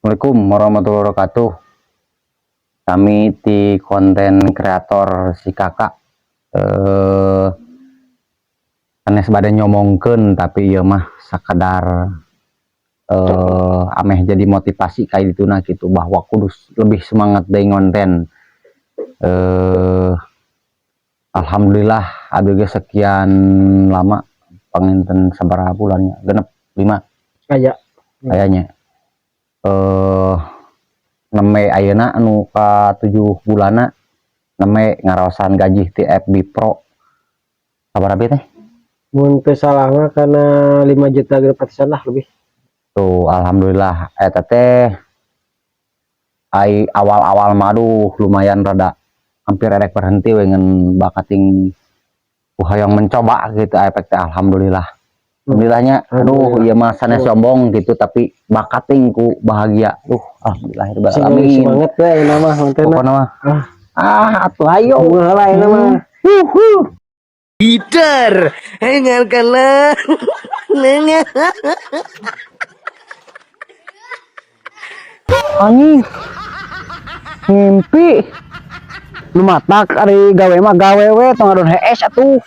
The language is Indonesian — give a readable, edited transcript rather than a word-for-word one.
Assalamualaikum warahmatullahi wabarakatuh. Kami di konten kreator si kakak sanes bade nyomongkeun tapi ieu mah sakadar ameh jadi motivasi kayak dituna gitu bahwa kudus lebih semangat deui ngonten. Alhamdulillah abg sekian lama panginten sabaraha bulannya genep 5 kayaknya neme ayeuna anu ka 7 bulana neme ngaraosan gaji ti FB Pro sabaraha teh mun teu salah mah kana 5 juta gratisan lah lebih tuh. Alhamdulillah eta teh ai awal-awal mah lumayan rada hampir erek berhenti we ngan bakating hoyong mencoba gitu efek teh. Alhamdulillahnya aduh ieu mah sanes sombong gitu tapi bakating ku bahagia alhamdulillah alamin semangat we ayeuna mah pokona mah atuh ayo heula ayeuna mah Gitar, dengarkanlah. anjing ngimpi lu matak ari gawe mah gawe we tong adon hees atuh.